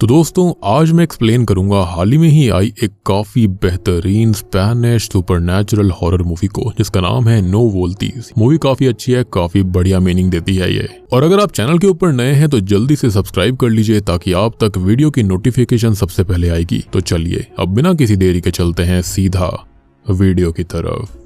तो दोस्तों आज मैं एक्सप्लेन करूंगा हाल ही में ही आई एक काफी बेहतरीन स्पेनिश सुपरनैचुरल हॉरर मूवी को जिसका नाम है नो वोल्टीज। मूवी काफी अच्छी है, काफी बढ़िया मीनिंग देती है ये। और अगर आप चैनल के ऊपर नए हैं तो जल्दी से सब्सक्राइब कर लीजिए ताकि आप तक वीडियो की नोटिफिकेशन सबसे पहले आएगी। तो चलिए अब बिना किसी देरी के चलते हैं सीधा वीडियो की तरफ।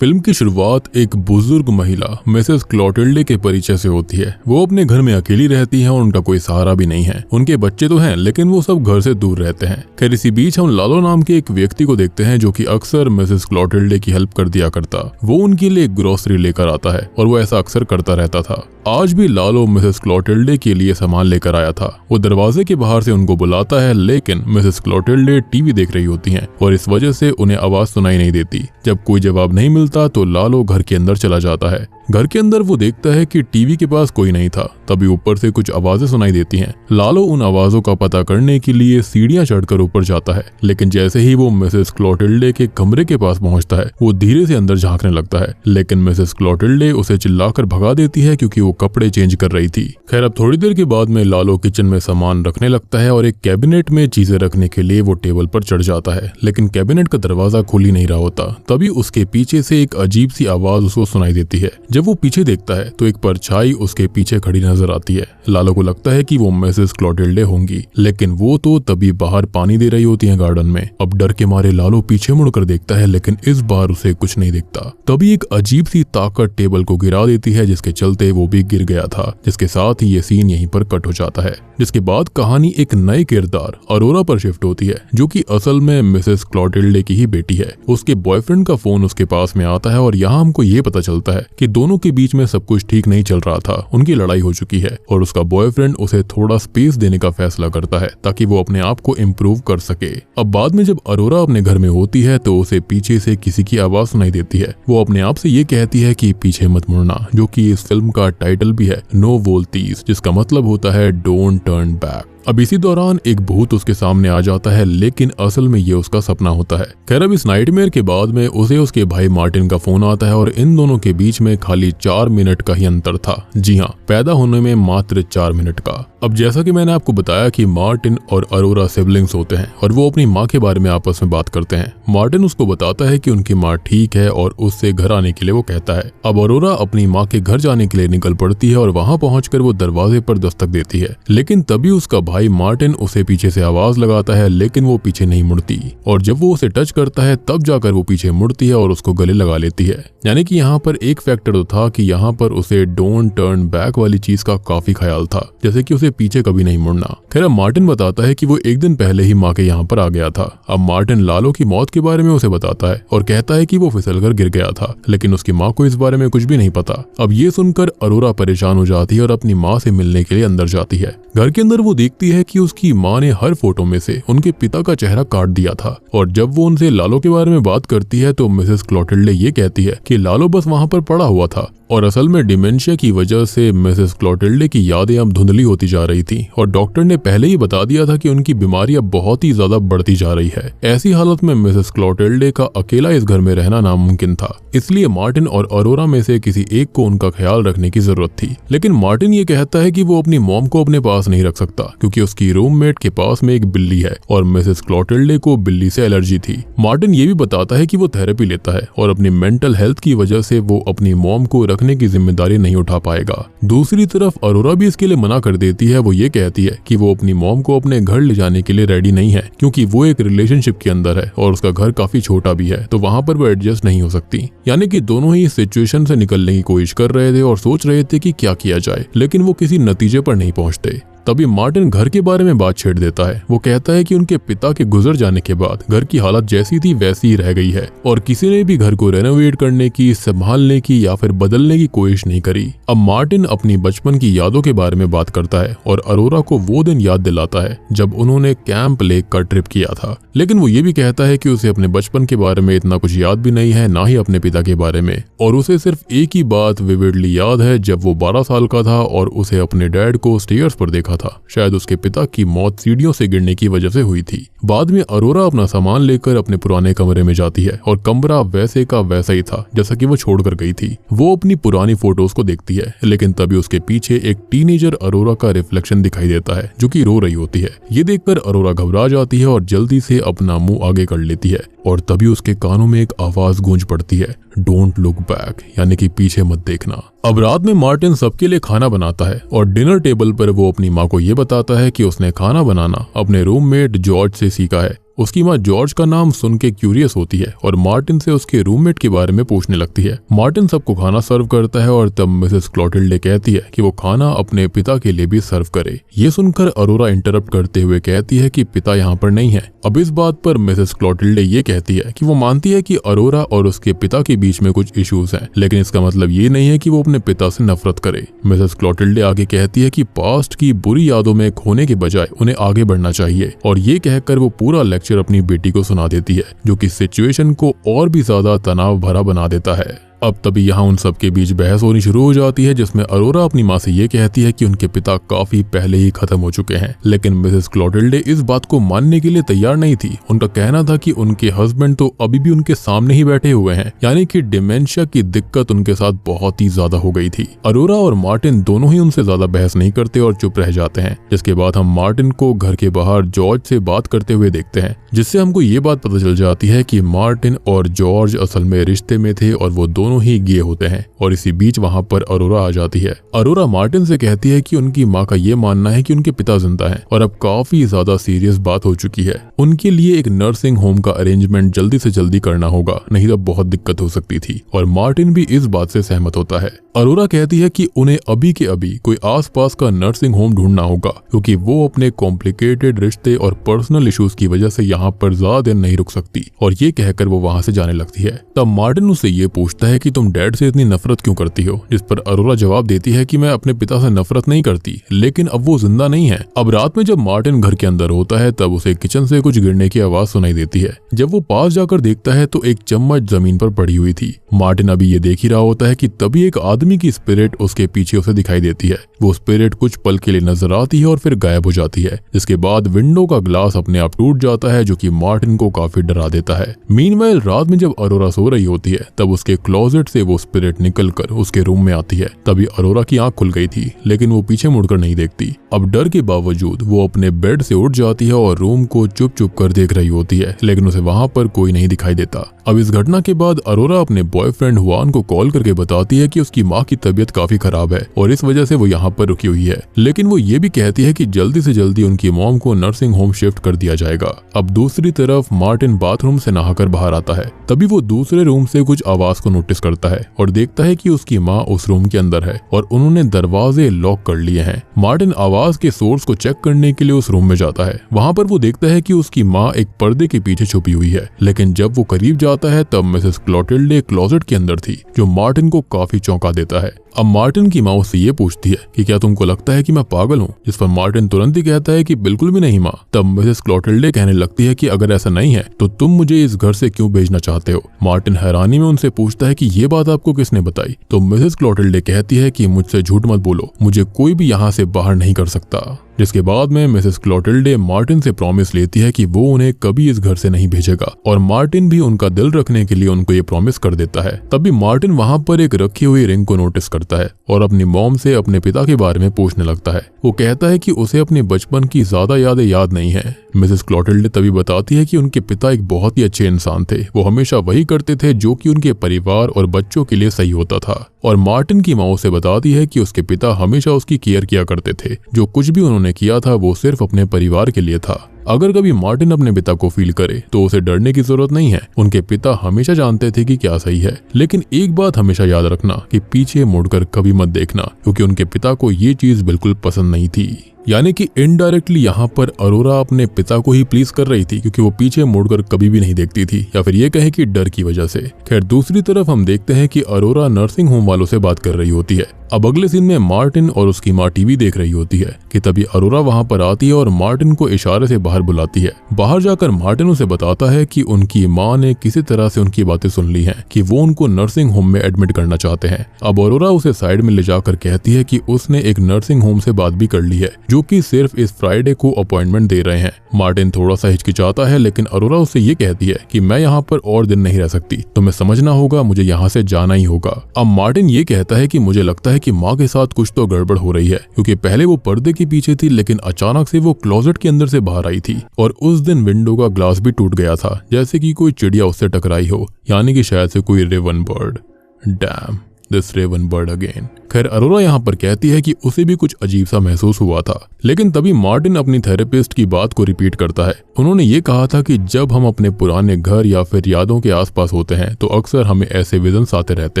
फिल्म की शुरुआत एक बुजुर्ग महिला मिसेस क्लोटिल्डे के परिचय से होती है। वो अपने घर में अकेली रहती हैं और उनका कोई सहारा भी नहीं है। उनके बच्चे तो हैं लेकिन वो सब घर से दूर रहते हैं। खैर इसी बीच हम लालो नाम के एक व्यक्ति को देखते हैं जो कि अक्सर मिसेस क्लोटिल्डे की हेल्प कर दिया करता। वो उनके लिए ग्रोसरी लेकर आता है और वो ऐसा अक्सर करता रहता था। आज भी लालो मिसेस क्लोटिल्डे के लिए सामान लेकर आया था। वो दरवाजे के बाहर से उनको बुलाता है लेकिन मिसेस क्लोटिल्डे टीवी देख रही होती हैं और इस वजह से उन्हें आवाज सुनाई नहीं देती। जब कोई जवाब नहीं मिलता तो लालो घर के अंदर चला जाता है। घर के अंदर वो देखता है कि टीवी के पास कोई नहीं था। तभी ऊपर से कुछ आवाजें सुनाई देती हैं। लालो उन आवाजों का पता करने के लिए सीढ़ियां चढ़कर ऊपर जाता है लेकिन जैसे ही वो मिसेस क्लोटिल्डे के कमरे के पास पहुंचता है वो धीरे से अंदर झांकने लगता है लेकिन मिसेस क्लोटिल्डे उसे चिल्लाकर भगा देती है क्योंकि वो कपड़े चेंज कर रही थी। खैर अब थोड़ी देर के बाद में लालो किचन में सामान रखने लगता है और एक कैबिनेट में चीजें रखने के लिए वो टेबल पर चढ़ जाता है लेकिन कैबिनेट का दरवाजा खुल ही नहीं रहा होता। तभी उसके पीछे से एक अजीब सी आवाज उसको सुनाई देती है। जब वो पीछे देखता है तो एक परछाई उसके पीछे खड़ी नजर आती है। लालो को लगता है कि वो मिसेस क्लोटिल्डे होंगी लेकिन वो तो तभी बाहर पानी दे रही होती है गार्डन में। अब डर के मारे लालो पीछे मुड़कर देखता है लेकिन इस बार उसे कुछ नहीं दिखता। तभी एक अजीब सी ताकत टेबल को गिरा देती है जिसके चलते वो भी गिर गया था। जिसके साथ ही ये सीन यहीं पर कट हो जाता है। जिसके बाद कहानी एक नए किरदार अरोरा पर शिफ्ट होती है जो कि असल में मिसेस क्लोटिल्डे की ही बेटी है। उसके बॉयफ्रेंड का फोन उसके पास में आता है और यहाँ हमको ये पता चलता है कि दोनों के बीच में सब कुछ ठीक नहीं चल रहा था। उनकी लड़ाई हो चुकी है और उसका बॉयफ्रेंड उसे थोड़ा स्पेस देने का फैसला करता है ताकि वो अपने आप को इम्प्रूव कर सके। अब बाद में जब अरोरा अपने घर में होती है तो उसे पीछे से किसी की आवाज सुनाई देती है। वो अपने आप से ये कहती है कि पीछे मत मुड़ना, जो कि इस फिल्म का टाइटल भी है नो वोल्टीज, जिसका मतलब होता है डोंट टर्न बैक। अब इसी दौरान एक भूत उसके सामने आ जाता है लेकिन असल में ये उसका सपना होता है। खैर अब इस नाइटमेयर के बाद में उसे उसके भाई मार्टिन का फोन आता है और इन दोनों के बीच में खाली 4 मिनट का ही अंतर था। जी हाँ, पैदा होने में मात्र 4 मिनट का। अब जैसा कि मैंने आपको बताया कि मार्टिन और अरोरा सिबलिंग्स होते हैं और वो अपनी माँ के बारे में आपस में बात करते हैं। मार्टिन उसको बताता है कि उनकी माँ ठीक है और उससे घर आने के लिए वो कहता है। अब अरोरा अपनी माँ के घर जाने के लिए निकल पड़ती है और वहां पहुंचकर वो दरवाजे पर दस्तक देती है लेकिन तभी उसका भाई मार्टिन उसे पीछे से आवाज लगाता है लेकिन वो पीछे नहीं मुड़ती और जब वो उसे टच करता है तब जाकर वो पीछे मुड़ती है और उसको गले लगा लेती है। यानी कि यहाँ पर एक फैक्टर तो था कि यहाँ पर उसे डोंट टर्न बैक वाली चीज का काफी ख्याल था, जैसे कि उसे पीछे कभी नहीं मुड़ना। खैर मार्टिन बताता है कि वो एक दिन पहले ही माँ के यहाँ पर आ गया था। अब मार्टिन लालो की मौत के बारे में उसे बताता है और कहता है कि वो फिसलकर गिर गया था लेकिन उसकी माँ को इस बारे में कुछ भी नहीं पता। अब ये सुनकर अरोरा परेशान हो जाती है और अपनी माँ से मिलने के लिए अंदर जाती है। घर के अंदर वो देखती है कि उसकी माँ ने हर फोटो में से उनके पिता का चेहरा काट दिया था और जब वो उनसे लालो के बारे में बात करती है तो मिसेस क्लोटिल्डे ये कहती है कि लालो बस वहां पर पड़ा हुआ था और असल में डिमेंशिया की वजह से मिसेस क्लोटिल्डे की यादें अब धुंधली होती जा रही थी और डॉक्टर ने पहले ही बता दिया था कि उनकी बीमारी अब बहुत ही ज्यादा बढ़ती जा रही है। ऐसी हालत में मिसेस क्लोटिल्डे का अकेला इस घर में रहना नामुमकिन था, इसलिए मार्टिन और अरोरा में से किसी एक को उनका ख्याल रखने की जरूरत थी। लेकिन मार्टिन ये कहता है कि वो अपनी मॉम को अपने पास नहीं रख सकता क्योंकि उसकी रूममेट के पास में एक बिल्ली है और मिसेस क्लोटिल्डे को बिल्ली से एलर्जी थी। मार्टिन ये भी बताता है कि वो थेरेपी लेता है और अपनी मेंटल हेल्थ की वजह से वो अपनी मॉम को रखने की जिम्मेदारी नहीं उठा पाएगा। दूसरी तरफ अरोरा भी इसके लिए मना कर देती है। वो ये कहती है कि वो अपनी मॉम को अपने घर ले जाने के लिए रेडी नहीं है क्योंकि वो एक रिलेशनशिप के अंदर है और उसका घर काफी छोटा भी है तो वहां पर वो एडजस्ट नहीं हो सकती। यानी कि दोनों ही इस सिचुएशन से निकलने की कोशिश कर रहे थे और सोच रहे थे कि क्या किया जाए लेकिन वो किसी नतीजे पर नहीं पहुंचते। तभी मार्टिन घर के बारे में बात छेड़ देता है। वो कहता है कि उनके पिता के गुजर जाने के बाद घर की हालत जैसी थी वैसी ही रह गई है और किसी ने भी घर को रेनोवेट करने की, संभालने की या फिर बदलने की कोशिश नहीं करी। अब मार्टिन अपनी बचपन की यादों के बारे में बात करता है और अरोरा को वो दिन याद दिलाता है जब उन्होंने कैंप लेक का ट्रिप किया था। लेकिन वो ये भी कहता है कि उसे अपने बचपन के बारे में इतना कुछ याद भी नहीं है, ना ही अपने पिता के बारे में, और उसे सिर्फ एक ही बात विविडली याद है जब वो 12 साल का था और उसे अपने डैड को स्टेयर्स पर देखा देखा था। शायद उसके पिता की मौत सीढ़ियों से गिरने की वजह से हुई थी। बाद में अरोरा अपना सामान लेकर अपने पुराने कमरे में जाती है और कमरा वैसे का वैसा ही था जैसा कि वो छोड़कर गई थी। वो अपनी पुरानी फोटोज को देखती है, लेकिन तभी उसके पीछे एक टीनेजर अरोरा का रिफ्लेक्शन दिखाई देता है जो कि रो रही होती है। ये देखकर अरोरा घबरा जाती है और जल्दी से अपना मुंह आगे कर लेती है और तभी उसके कानों में एक आवाज गूंज पड़ती है, डोंट लुक बैक, यानी कि पीछे मत देखना। अब रात में मार्टिन सबके लिए खाना बनाता है और डिनर टेबल पर वो अपनी माँ को ये बताता है कि उसने खाना बनाना अपने रूममेट जॉर्ज से सीखा है। उसकी माँ जॉर्ज का नाम सुन के क्यूरियस होती है और मार्टिन से उसके रूममेट के बारे में पूछने लगती है। मार्टिन सबको खाना सर्व करता है और तब मिसेस क्लोटिल्डे कहती है कि वो खाना अपने पिता के लिए भी सर्व करे। ये सुनकर अरोरा इंटरप्ट करते हुए कहती है कि पिता यहाँ पर नहीं है। अब इस बात पर मिसेस क्लोटिल्डे ये कहती है कि वो मानती है कि अरोरा और उसके पिता के बीच में कुछ इश्यूज हैं, लेकिन इसका मतलब ये नहीं है कि वो अपने पिता से नफरत करे। मिसेस क्लोटिल्डे आगे कहती है कि पास्ट की बुरी यादों में खोने के बजाय उन्हें आगे बढ़ना चाहिए और ये कहकर वो पूरा लेक्चर अपनी बेटी को सुना देती है, जो कि सिचुएशन को और भी ज्यादा तनाव भरा बना देता है। अब तभी यहाँ उन सब के बीच बहस होनी शुरू हो जाती है, जिसमें अरोरा अपनी माँ से ये कहती है कि उनके पिता काफी पहले ही खत्म हो चुके हैं, लेकिन मिसेस क्लोटिल्डे इस बात को मानने के लिए तैयार नहीं थी। उनका कहना था कि उनके हस्बैंड तो अभी भी उनके सामने ही बैठे हुए हैं, यानी कि डिमेंशिया की दिक्कत उनके साथ बहुत ही ज्यादा हो गई थी। अरोरा और मार्टिन दोनों ही उनसे ज्यादा बहस नहीं करते और चुप रह जाते हैं, जिसके बाद हम मार्टिन को घर के बाहर जॉर्ज से बात करते हुए देखते हैं, जिससे हमको ये बात पता चल जाती है कि मार्टिन और जॉर्ज असल में रिश्ते में थे और वो दोनों ही गे होते हैं। और इसी बीच वहां पर अरोरा आ जाती है। अरोरा मार्टिन से कहती है कि उनकी माँ का ये मानना है कि उनके पिता जिंदा हैं और अब काफी ज्यादा सीरियस बात हो चुकी है। उनके लिए एक नर्सिंग होम का अरेंजमेंट जल्दी से जल्दी करना होगा, नहीं तो बहुत दिक्कत हो सकती थी। और मार्टिन भी इस बात से सहमत होता है। अरोरा कहती है कि उन्हें अभी के अभी कोई आसपास का नर्सिंग होम ढूंढना होगा, क्योंकि वो अपने कॉम्प्लिकेटेड रिश्ते और पर्सनल इश्यूज की वजह से यहाँ पर ज्यादा दिन नहीं रुक सकती। और ये कहकर वो वहाँ से जाने लगती है। तब मार्टिन उससे ये पूछता है कि तुम डैड से इतनी नफरत क्यों करती हो, जिस पर अरोरा जवाब देती है कि मैं अपने पिता से नफरत नहीं करती, लेकिन अब वो जिंदा नहीं है। अब रात में जब मार्टिन घर के अंदर होता है तब उसे किचन से कुछ गिरने की आवाज सुनाई देती है। जब वो पास जाकर देखता है तो एक चम्मच जमीन पर पड़ी हुई थी। मार्टिन अभी ये देख ही रहा होता है कि तभी एक आदमी की स्पिरिट उसके पीछे उसे दिखाई देती है। वो स्पिरिट कुछ पल के लिए नजर आती है और फिर गायब हो जाती है, जिसके बाद विंडो का ग्लास अपने आप टूट जाता है, जो कि मार्टिन को काफी डरा देता है। मीनवाइल रात में जब अरोरा सो रही होती है तब उसके क्लोजेट से वो स्पिरिट निकलकर उसके रूम में आती है। तभी अरोरा की आंख खुल गई थी, लेकिन वो पीछे मुड़कर नहीं देखती। अब डर के बावजूद वो अपने बेड से उठ जाती है और रूम को चुप चुप कर देख रही होती है, लेकिन उसे वहां पर कोई नहीं दिखाई देता। अब इस घटना के बाद अरोरा अपने बॉयफ्रेंड हुआन को कॉल करके बताती है कि उसकी माँ की तबीयत काफी खराब है और इस वजह से वो यहाँ पर रुकी हुई है, लेकिन वो ये भी कहती है कि जल्दी से जल्दी उनकी मॉम को नर्सिंग होम शिफ्ट कर दिया जाएगा। अब दूसरी तरफ मार्टिन बाथरूम से नहाकर बाहर आता है। तभी वो दूसरे रूम से कुछ आवाज को नोटिस करता है और देखता है कि उसकी माँ उस रूम के अंदर है और उन्होंने दरवाजे लॉक कर लिए हैं। मार्टिन आवाज के सोर्स को चेक करने के लिए उस रूम में जाता है। वहाँ पर वो देखता है कि उसकी माँ एक पर्दे के पीछे छुपी हुई है, लेकिन जब वो करीब जाता है तब मिसेस क्लोटिल्डे क्लोजेट के अंदर थी, जो मार्टिन को काफी चौंका देता है। अब मार्टिन की माँ उससे ये पूछती है कि क्या तुमको लगता है कि मैं पागल हूँ, जिस पर मार्टिन तुरंत ही कहता है कि बिल्कुल भी नहीं माँ। तब मिसेस क्लोटिल्डे कहने लगती है कि अगर ऐसा नहीं है तो तुम मुझे इस घर से क्यों भेजना चाहते हो। मार्टिन हैरानी में उनसे पूछता है कि ये बात आपको किसने बताई। तो मिसेस क्लोटिल्डे कहती है कि मुझसे झूठ मत बोलो, मुझे कोई भी यहाँ से बाहर नहीं कर सकता। जिसके बाद में मिसेस क्लोटिल्डे मार्टिन से प्रॉमिस लेती है कि वो उन्हें कभी इस घर से नहीं भेजेगा और मार्टिन भी उनका दिल रखने के लिए उनको ये प्रॉमिस कर देता है। तभी मार्टिन वहाँ पर एक रखी हुई रिंग को नोटिस करता है और अपनी मॉम से अपने पिता के बारे में पूछने लगता है। वो कहता है कि उसे अपने बचपन की ज्यादा यादें याद नहीं है। मिसेस क्लोटिल्डे तभी बताती है कि उनके पिता एक बहुत ही अच्छे इंसान थे, वो हमेशा वही करते थे जो कि उनके परिवार और बच्चों के लिए सही होता था। और मार्टिन की माँ उसे बताती है कि उसके पिता हमेशा उसकी केयर किया करते थे, जो कुछ भी उन्होंने किया था वो सिर्फ अपने परिवार के लिए था। अगर कभी मार्टिन अपने पिता को फील करे तो उसे डरने की जरूरत नहीं है, उनके पिता हमेशा जानते थे कि क्या सही है। लेकिन एक बात हमेशा याद रखना कि पीछे मुड़कर कभी मत देखना, क्योंकि उनके पिता को ये चीज बिल्कुल पसंद नहीं थी। यानी कि इनडायरेक्टली यहाँ पर अरोरा अपने पिता को ही प्लीज कर रही थी, क्योंकि वो पीछे मुड़कर कभी भी नहीं देखती थी, या फिर ये कहे कि डर की वजह से। खैर दूसरी तरफ हम देखते हैं कि अरोरा नर्सिंग होम वालों से बात कर रही होती है। अब अगले सीन में मार्टिन और उसकी माँ टीवी देख रही होती है कि तभी अरोरा वहाँ पर आती है और मार्टिन को इशारे से बाहर बुलाती है। बाहर जाकर मार्टिन उसे बताता है कि उनकी माँ ने किसी तरह से उनकी बातें सुन ली हैं कि वो उनको नर्सिंग होम में एडमिट करना चाहते हैं। अब अरोरा उसे साइड में ले जाकर कहती है कि उसने एक नर्सिंग होम से बात भी कर ली है जो कि सिर्फ इस फ्राइडे को अपॉइंटमेंट दे रहे हैं। मार्टिन थोड़ा सा हिचकिचाता है, लेकिन अरोरा उससे ये कहती है कि मैं यहाँ पर और दिन नहीं रह सकती, तुम्हें समझना होगा, मुझे यहाँ से जाना ही होगा। अब मार्टिन ये कहता है कि मुझे लगता है कि माँ के साथ कुछ तो गड़बड़ हो रही है, क्योंकि पहले वो पर्दे के पीछे थी लेकिन अचानक से वो क्लोजेट के अंदर से बाहर आई थी और उस दिन विंडो का ग्लास भी टूट गया था, जैसे कि कोई चिड़िया उससे टकराई हो, यानी कि शायद से कोई raven bird. Damn, this raven bird again. खैर अरोरा यहाँ पर कहती है कि उसे भी कुछ अजीब सा महसूस हुआ था, लेकिन तभी मार्टिन अपनी थेरेपिस्ट की बात को रिपीट करता है। उन्होंने ये कहा था कि जब हम अपने पुराने घर या फिर यादों के आसपास होते हैं तो अक्सर हमें ऐसे विजन्स आते रहते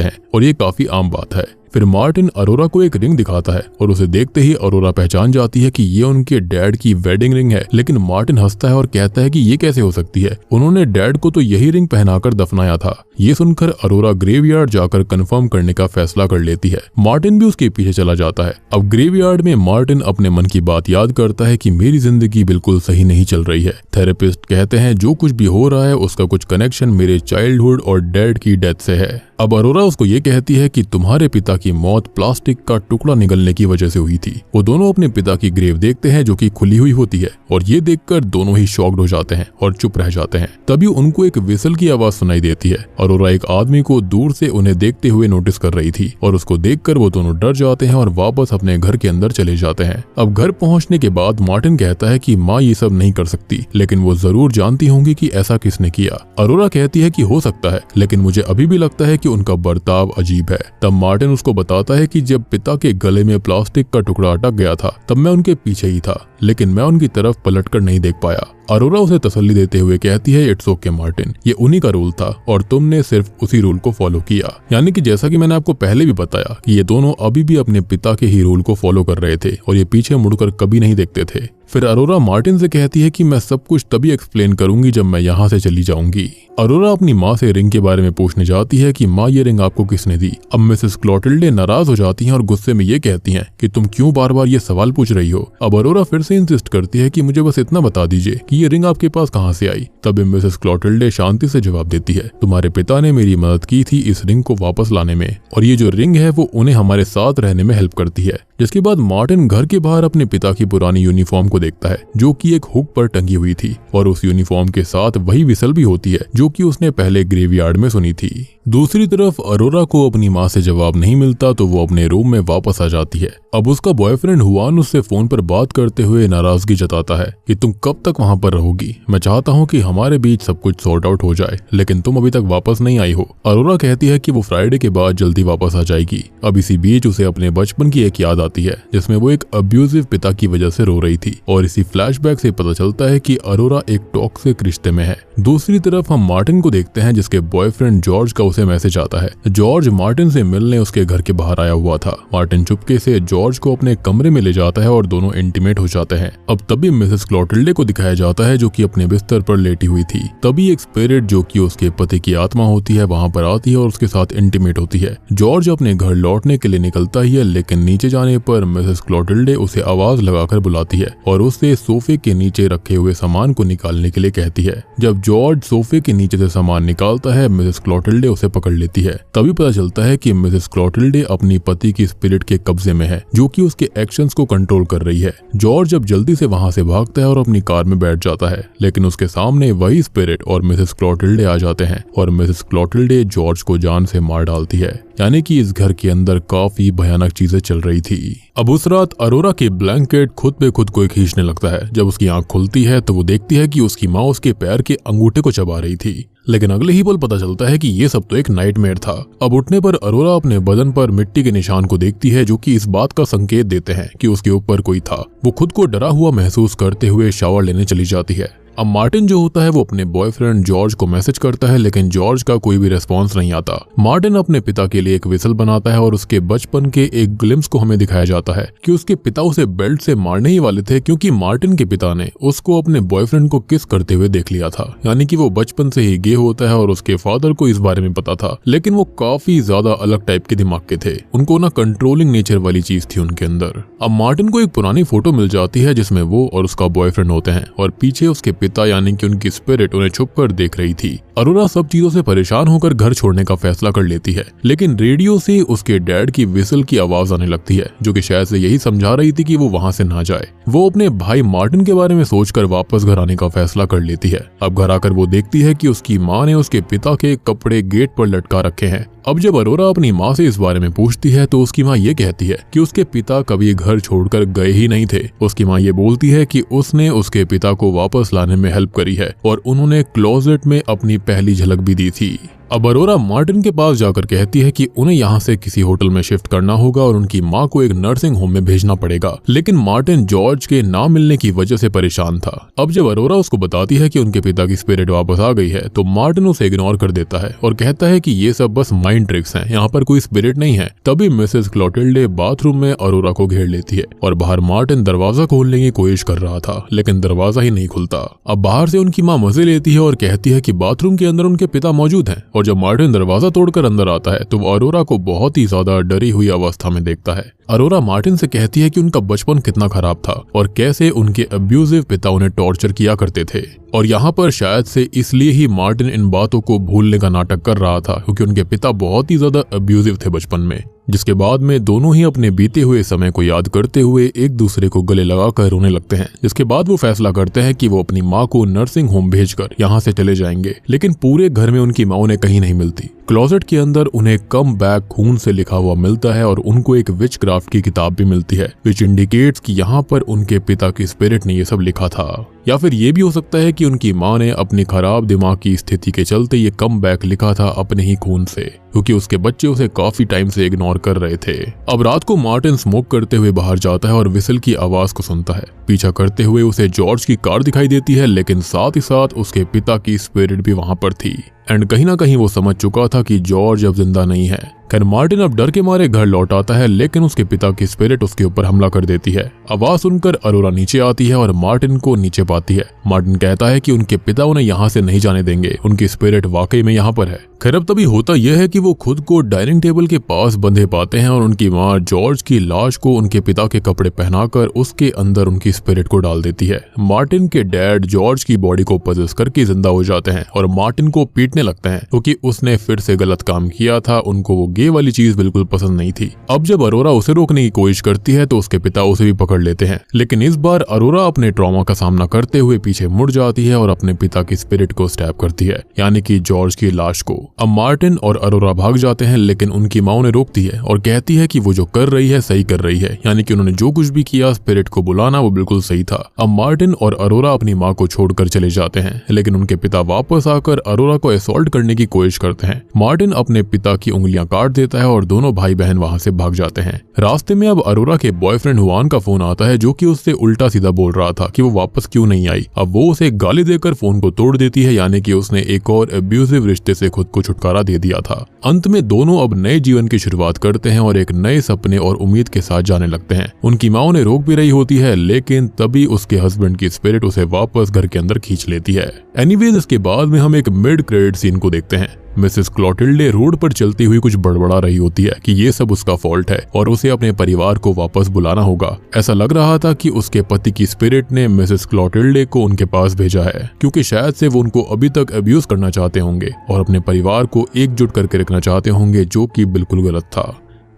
हैं और ये काफी आम बात है। फिर मार्टिन अरोरा को एक रिंग दिखाता है और उसे देखते ही अरोरा पहचान जाती है कि ये उनके डैड की वेडिंग रिंग है, लेकिन मार्टिन हंसता है और कहता है कि ये कैसे हो सकती है, उन्होंने डैड को तो यही रिंग पहनाकर दफनाया था। ये सुनकर अरोरा ग्रेवयार्ड जाकर कंफर्म करने का फैसला कर लेती है। मार्टिन भी उसके पीछे चला जाता है। अब ग्रेवयार्ड में मार्टिन अपने मन की बात याद करता है कि मेरी जिंदगी बिल्कुल सही नहीं चल रही है। थेरेपिस्ट कहते हैं जो कुछ भी हो रहा है उसका कुछ कनेक्शन मेरे चाइल्डहुड और डैड की डेथ से है। अब अरोरा उसको ये कहती है कि तुम्हारे पिता की मौत प्लास्टिक का टुकड़ा निगलने की वजह से हुई थी। वो दोनों अपने पिता की ग्रेव देखते हैं जो कि खुली हुई होती है और ये देखकर दोनों ही शॉक्ड हो जाते हैं और चुप रह जाते हैं। तभी उनको एक विसल की आवाज सुनाई देती है। अरोरा एक आदमी को दूर से उन्हें देखते हुए नोटिस कर रही थी और उसको देखकर वो दोनों डर जाते हैं और वापस अपने घर के अंदर चले जाते हैं। अब घर पहुंचने के बाद मार्टिन कहता है कि माँ ये सब नहीं कर सकती, लेकिन वो जरूर जानती होंगी कि ऐसा किसने किया। अरोरा कहती है कि हो सकता है, लेकिन मुझे अभी भी लगता है कि उनका बर्ताव अजीब है। तब मार्टिन उसको बताता है कि जब पिता के गले में प्लास्टिक का टुकड़ा अटक गया था तब मैं उनके पीछे ही था, लेकिन मैं उनकी तरफ पलटकर नहीं देख पाया। अरोरा उसे तसल्ली देते हुए कहती है इट्स ओके मार्टिन, ये उन्हीं का रूल था और तुमने सिर्फ उसी रूल को फॉलो किया। यानी कि जैसा कि मैंने आपको पहले भी बताया कि ये दोनों अभी भी अपने पिता के ही रूल को फॉलो कर रहे थे और ये पीछे मुड़कर कभी नहीं देखते थे। फिर अरोरा मार्टिन से कहती है कि मैं सब कुछ तभी एक्सप्लेन करूंगी जब मैं यहाँ से चली जाऊंगी। अरोरा अपनी माँ से रिंग के बारे में पूछने जाती है कि माँ ये रिंग आपको किसने दी। अब मिसेस क्लोटिल्डे नाराज हो जाती हैं और गुस्से में ये कहती हैं कि तुम क्यों बार बार ये सवाल पूछ रही हो। अब अरोरा फिर से इंसिस्ट करती है कि मुझे बस इतना बता दीजिए कि ये रिंग आपके पास कहाँ से आई। तब मिसेस क्लोटिल्डे शांति से जवाब देती है तुम्हारे पिता ने मेरी मदद की थी इस रिंग को वापस लाने में, और ये जो रिंग है वो उन्हें हमारे साथ रहने में हेल्प करती है। जिसके बाद मार्टिन घर के बाहर अपने पिता की पुरानी यूनिफॉर्म को देखता है जो कि एक हुक पर टंगी हुई थी और उस यूनिफॉर्म के साथ वही विसल भी होती है जो कि उसने पहले ग्रेवयार्ड में सुनी थी। दूसरी तरफ अरोरा को अपनी माँ से जवाब नहीं मिलता तो वो अपने रूम में वापस आ जाती है। अब उसका बॉयफ्रेंड हुआन उससे फोन पर बात करते हुए नाराजगी जताता है कि तुम कब तक वहाँ पर रहोगी, मैं चाहता हूँ कि हमारे बीच सब कुछ सॉर्ट आउट हो जाए, लेकिन तुम अभी तक वापस नहीं आई हो। अरोरा कहती है कि वो फ्राइडे के बाद जल्दी वापस आ जाएगी। अब इसी बीच उसे अपने बचपन की एक याद आती है जिसमें वो एक अब्यूजिव पिता की वजह से रो रही थी और इसी फ्लैशबैक से पता चलता है कि अरोरा एक टॉक्सिक रिश्ते में है। दूसरी तरफ हम मार्टिन को देखते हैं जिसके बॉयफ्रेंड जॉर्ज का उसे मैसेज आता है। जॉर्ज मार्टिन से मिलने उसके घर के बाहर आया हुआ था। मार्टिन चुपके से जॉर्ज को अपने कमरे में ले जाता है और दोनों इंटीमेट हो जाते हैं। अब तभी मिसेस क्लोटिल्डे को दिखाया जाता है जो कि अपने बिस्तर पर लेटी हुई थी। तभी एक स्पिरिट जो कि उसके पति की आत्मा होती है वहां पर आती है और उसके साथ इंटीमेट होती है। जॉर्ज अपने घर लौटने के लिए निकलता ही है, लेकिन नीचे जाने पर मिसेस क्लोटिल्डे उसे आवाज लगाकर बुलाती है और उससे सोफे के नीचे रखे हुए सामान को निकालने के लिए कहती है। जब जॉर्ज सोफे के नीचे से सामान निकालता है मिसेस क्लोटिल्डे उसे पकड़ लेती है। तभी पता चलता है कि मिसेस क्लोटिल्डे अपनी पति की स्पिरिट के कब्जे में है जो कि उसके एक्शंस को कंट्रोल कर रही है। जॉर्ज जब जल्दी से वहां से भागता है और अपनी कार में बैठ जाता है, लेकिन उसके सामने वही स्पिरिट और मिसेस क्लोटिल्डे आ जाते हैं और मिसेस क्लोटिल्डे जॉर्ज को जान से मार डालती है। यानी कि इस घर के अंदर काफी भयानक चीजें चल रही थी। अब उस रात अरोरा के ब्लैंकेट खुद पे खुद को खींचने लगता है। जब उसकी आंख खुलती है तो वो देखती है कि उसकी माँ उसके पैर के अंगूठे को चबा रही थी, लेकिन अगले ही पल पता चलता है कि ये सब तो एक नाइटमेयर था। अब उठने पर अरोरा अपने बदन पर मिट्टी के निशान को देखती है जो कि इस बात का संकेत देते हैं कि उसके ऊपर कोई था। वो खुद को डरा हुआ महसूस करते हुए शावर लेने चली जाती है। अब मार्टिन जो होता है वो अपने बॉयफ्रेंड जॉर्ज को मैसेज करता है, लेकिन जॉर्ज का कोई भी रेस्पॉन्स नहीं आता। मार्टिन अपने पिता के लिए एक विसल बनाता है और उसके बचपन के एक ग्लिम्स को हमें दिखाया जाता है कि उसके पिता उसे बेल्ट से मारने ही वाले थे, क्योंकि मार्टिन के पिता ने उसको अपने बॉयफ्रेंड को किस करते हुए देख लिया था। यानी कि वो बचपन से ही गे होता है और उसके फादर को इस बारे में पता था, लेकिन वो काफी ज्यादा अलग टाइप के दिमाग के थे। उनको ना कंट्रोलिंग नेचर वाली चीज थी उनके अंदर। अब मार्टिन को एक पुरानी फोटो मिल जाती है जिसमें वो और उसका बॉयफ्रेंड होते हैं और पीछे उसके पिता यानी कि उनकी स्पिरिट उन्हें छुपकर देख रही थी। अरोरा सब चीजों से परेशान होकर घर छोड़ने का फैसला कर लेती है, लेकिन रेडियो से उसके डैड की विसल की आवाज आने लगती है, जो कि शायद से यही समझा रही थी कि वो वहां से ना जाए। वो अपने भाई मार्टिन के बारे में सोचकर वापस घर आने का फैसला कर लेती है। अब घर आकर वो देखती है कि उसकी माँ ने उसके पिता के कपड़े गेट पर लटका रखे हैं। अब जब अरोरा अपनी माँ से इस बारे में पूछती है तो उसकी माँ ये कहती है कि उसके पिता कभी घर छोड़कर गए ही नहीं थे। उसकी माँ ये बोलती है कि उसने उसके पिता को वापस लाने में हेल्प करी है और उन्होंने क्लोजेट में अपनी पहली झलक भी दी थी। अब अरोरा मार्टिन के पास जाकर कहती है कि उन्हें यहाँ से किसी होटल में शिफ्ट करना होगा और उनकी माँ को एक नर्सिंग होम में भेजना पड़ेगा, लेकिन मार्टिन जॉर्ज के ना मिलने की वजह से परेशान था। अब जब अरोरा उसको बताती है कि उनके पिता की स्पिरिट वापस आ गई है तो मार्टिन उसे इग्नोर कर देता है और कहता है कि ये सब बस माइंड ट्रिक्स हैं, यहाँ पर कोई स्पिरिट नहीं है। तभी मिसेस क्लोटिल्डे बाथरूम में अरोरा को घेर लेती है और बाहर मार्टिन दरवाजा खोलने की कोशिश कर रहा था, लेकिन दरवाजा ही नहीं खुलता। अब बाहर से उनकी माँ मजे लेती है और कहती है कि बाथरूम के अंदर उनके पिता मौजूद हैं, और जब मार्टिन दरवाजा तोड़कर अंदर आता है तो वो अरोरा को बहुत ही ज्यादा डरी हुई अवस्था में देखता है। अरोरा मार्टिन से कहती है कि उनका बचपन कितना खराब था और कैसे उनके अब्यूजिव पिता उन्हें टॉर्चर किया करते थे, और यहाँ पर शायद से इसलिए ही मार्टिन इन बातों को भूलने का नाटक कर रहा था, क्योंकि उनके पिता बहुत ही ज्यादा अब्यूजिव थे बचपन में। जिसके बाद में दोनों ही अपने बीते हुए समय को याद करते हुए एक दूसरे को गले लगाकर रोने लगते हैं। जिसके बाद वो फैसला करते हैं कि वो अपनी माँ को नर्सिंग होम भेजकर यहाँ से चले जाएंगे, लेकिन पूरे घर में उनकी माँ उन्हें कहीं नहीं मिलती। क्लोजेट के अंदर उन्हें कम बैक खून से लिखा हुआ मिलता है और उनको एक विच क्राफ्ट की किताब भी मिलती है, विच इंडिकेट्स कि यहाँ पर उनके पिता की स्पिरिट ने ये सब लिखा था। या फिर ये भी हो सकता है कि उनकी माँ ने अपनी खराब दिमाग की स्थिति के चलते ये कम बैक लिखा था अपने ही खून से, क्योंकि उसके बच्चे उसे काफी टाइम से इग्नोर कर रहे थे। अब रात को मार्टिन स्मोक करते हुए बाहर जाता है और विसल की आवाज को सुनता है। पीछा करते हुए उसे जॉर्ज की कार दिखाई देती है, लेकिन साथ ही साथ उसके पिता की स्पिरिट भी वहां पर थी। एंड कहीं ना कहीं वो समझ चुका था कि जॉर्ज अब जिंदा नहीं है। खैर मार्टिन अब डर के मारे घर लौट आता है, लेकिन उसके पिता की स्पिरिट उसके ऊपर हमला कर देती है। आवाज सुनकर अरोरा नीचे आती है और मार्टिन को नीचे पाती है। मार्टिन कहता है कि उनके पिता उन्हें यहाँ से नहीं जाने देंगे, उनकी स्पिरिट वाकई में यहाँ पर है। खैर अब तभी होता यह है कि वो खुद को डाइनिंग टेबल के पास बंधे पाते हैं और उनकी माँ जॉर्ज की लाश को उनके पिता के कपड़े पहनाकर उसके अंदर उनकी स्पिरिट को डाल देती है। मार्टिन के डैड जॉर्ज की बॉडी को पजेस करके जिंदा हो जाते हैं और मार्टिन को पीटने लगते हैं, क्योंकि उसने फिर से गलत काम किया था। उनको वो गे वाली चीज बिल्कुल पसंद नहीं थी। अब जब अरोरा उसे रोकने की कोशिश करती है तो उसके पिता उसे भी पकड़ लेते हैं, लेकिन इस बार अरोरा अपने ट्रॉमा का सामना करते हुए पीछे मुड़ जाती है और अपने पिता की स्पिरिट को स्टैब करती है, यानी कि जॉर्ज की लाश को। अब मार्टिन और अरोरा भाग जाते हैं, लेकिन उनकी माँ उन्हें रोकती है और कहती है कि वो जो कर रही है सही कर रही है, यानी कि उन्होंने जो कुछ भी किया स्पिरिट को बुलाना वो बिल्कुल सही था। अब मार्टिन और अरोरा अपनी माँ को छोड़कर चले जाते हैं, लेकिन उनके पिता वापस आकर अरोरा को असॉल्ट करने की कोशिश करते हैं। मार्टिन अपने पिता की उंगलियां काट देता है और दोनों भाई बहन वहां से भाग जाते हैं। रास्ते में अब अरोरा के बॉयफ्रेंड हुआन का फोन आता है, जो कि उससे उल्टा सीधा बोल रहा था कि वो वापस क्यों नहीं आई। अब वो उसे गाली देकर फोन को तोड़ देती है, यानी कि उसने एक और अब्यूजिव रिश्ते से खुद को छुटकारा दे दिया था। अंत में दोनों अब नए जीवन की शुरुआत करते हैं और एक नए सपने और उम्मीद के साथ जाने लगते हैं। उनकी माँ उन्हें रोक भी रही होती है, लेकिन तभी उसके हस्बैंड की स्पिरिट उसे वापस घर के अंदर खींच लेती है। एनीवेज इसके बाद में हम एक मिड क्रेडिट सीन को देखते हैं। मिसेस क्लोटिल्डे रोड पर चलती हुई कुछ बड़बड़ा रही होती है कि ये सब उसका फॉल्ट है और उसे अपने परिवार को वापस बुलाना होगा। ऐसा लग रहा था कि उसके पति की स्पिरिट ने मिसेस क्लोटिल्डे को उनके पास भेजा है, क्योंकि शायद से वो उनको अभी तक अब्यूज करना चाहते होंगे और अपने परिवार को एकजुट करके रखना चाहते होंगे, जो कि बिल्कुल गलत था।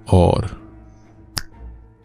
और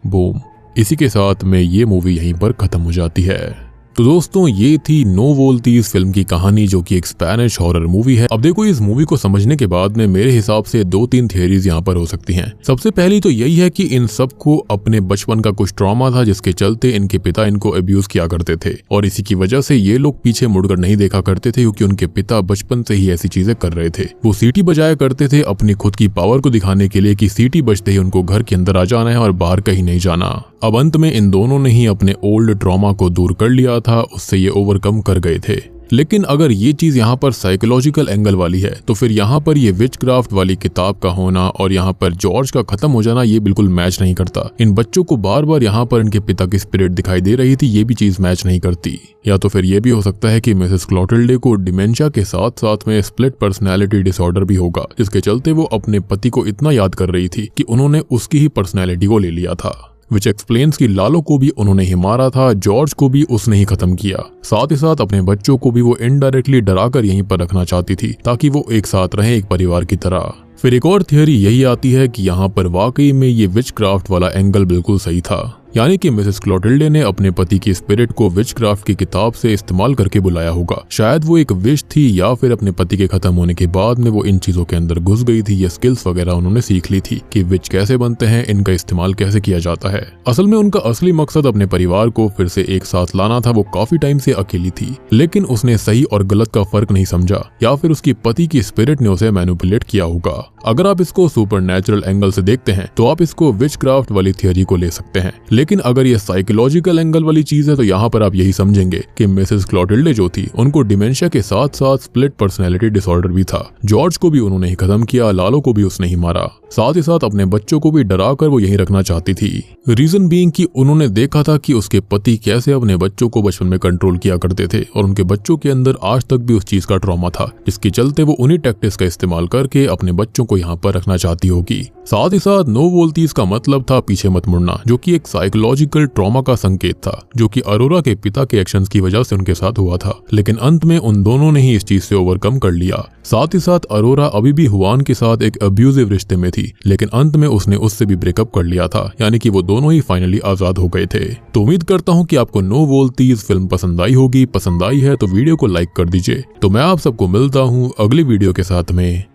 बूम, इसी के साथ में ये मूवी यहीं पर खत्म हो जाती है। तो दोस्तों ये थी नो वोल्टीज फिल्म की कहानी, जो कि एक स्पेनिश हॉरर मूवी है। अब देखो इस मूवी को समझने के बाद में मेरे हिसाब से 2-3 थियरीज यहाँ पर हो सकती हैं। सबसे पहली तो यही है कि इन सबको अपने बचपन का कुछ ट्रॉमा था, जिसके चलते इनके पिता इनको अब्यूज किया करते थे और इसी की वजह से ये लोग पीछे मुड़कर नहीं देखा करते थे, क्योंकि उनके पिता बचपन से ही ऐसी चीजें कर रहे थे। वो सीटी बजाया करते थे अपनी खुद की पावर को दिखाने के लिए कि सीटी बजते ही उनको घर के अंदर आ जाना है और बाहर कहीं नहीं जाना। अब अंत में इन दोनों ने ही अपने ओल्ड ट्रॉमा को दूर कर लिया था, उससे ये ओवरकम कर गए थे। लेकिन अगर ये चीज यहाँ पर साइकोलॉजिकल एंगल वाली है तो फिर यहाँ पर ये विचक्राफ्ट वाली किताब का होना और यहाँ पर जॉर्ज का खत्म हो जाना ये बिल्कुल मैच नहीं करता। इन बच्चों को बार बार यहाँ पर इनके पिता की स्पिरिट दिखाई दे रही थी, ये भी चीज मैच नहीं करती। या तो फिर ये भी हो सकता है कि मिसेस क्लोटिल्डे को डिमेंशिया के साथ साथ में स्प्लिट पर्सनैलिटी डिसऑर्डर भी होगा, जिसके चलते वो अपने पति को इतना याद कर रही थी कि उन्होंने उसकी ही पर्सनैलिटी को ले लिया था। विच एक्सप्लेन्स कि लालो को भी उन्होंने ही मारा था, जॉर्ज को भी उसने ही खत्म किया, साथ ही साथ अपने बच्चों को भी वो इनडायरेक्टली डराकर यहीं पर रखना चाहती थी ताकि वो एक साथ रहें एक परिवार की तरह। फिर एक और थियरी यही आती है कि यहाँ पर वाकई में ये विचक्राफ्ट वाला एंगल बिल्कुल सही था, यानी कि मिसेस क्लोटिल्डे ने अपने पति की स्पिरिट को विचक्राफ्ट की किताब से इस्तेमाल करके बुलाया होगा। शायद वो एक विश थी या फिर अपने पति के खत्म होने के बाद में वो इन चीजों के अंदर घुस गई थी, ये स्किल्स वगैरह उन्होंने सीख ली थी कि विच कैसे बनते हैं, इनका इस्तेमाल कैसे किया जाता है। असल में उनका असली मकसद अपने परिवार को फिर से एक साथ लाना था। वो काफी टाइम से अकेली थी, लेकिन उसने सही और गलत का फर्क नहीं समझा, या फिर उसकी पति की स्पिरिट ने उसे मैनिपुलेट किया होगा। अगर आप इसको सुपरनैचुरल एंगल से देखते हैं तो आप इसको विचक्राफ्ट वाली थियरी को ले सकते हैं, लेकिन अगर ये साइकोलॉजिकल एंगल वाली चीज है तो यहाँ पर आप यही समझेंगे कि मिसेस क्लोटिल्डे जो थी उनको डिमेंशिया के साथ साथ स्प्लिट पर्सनैलिटी डिसऑर्डर भी था। जॉर्ज को भी उन्होंने ही खत्म किया, लालो को भी उसने ही मारा, साथ ही साथ अपने बच्चों को भी डरा कर वो यहीं रखना चाहती थी। रीजन बीइंग कि उन्होंने देखा था कि उसके पति कैसे अपने बच्चों को बचपन में कंट्रोल किया करते थे और उनके बच्चों के अंदर आज तक भी उस चीज का ट्रॉमा था, जिसके चलते वो उन्हीं टैक्टिक्स का इस्तेमाल करके अपने बच्चों को यहाँ पर रखना चाहती होगी। साथ ही साथ नो वोल्तीज का मतलब था पीछे मत मुड़ना, जो कि एक साइकोलॉजिकल ट्रॉमा का संकेत था, जो कि अरोरा के पिता के एक्शंस की वजह से उनके साथ हुआ था। लेकिन अंत में उन दोनों ने ही इस चीज से ओवरकम कर लिया। साथ ही साथ अरोरा अभी भी हुआन के साथ एक अब्यूजिव रिश्ते में थी, लेकिन अंत में उसने उससे भी ब्रेकअप कर लिया था, यानी कि वो दोनों ही फाइनली आजाद हो गए थे। तो उम्मीद करता हूँ कि आपको नो वोल्तीज फिल्म पसंद आई होगी। पसंद आई है तो वीडियो को लाइक कर दीजिए। तो मैं आप सबको मिलता हूँ अगली वीडियो के साथ में।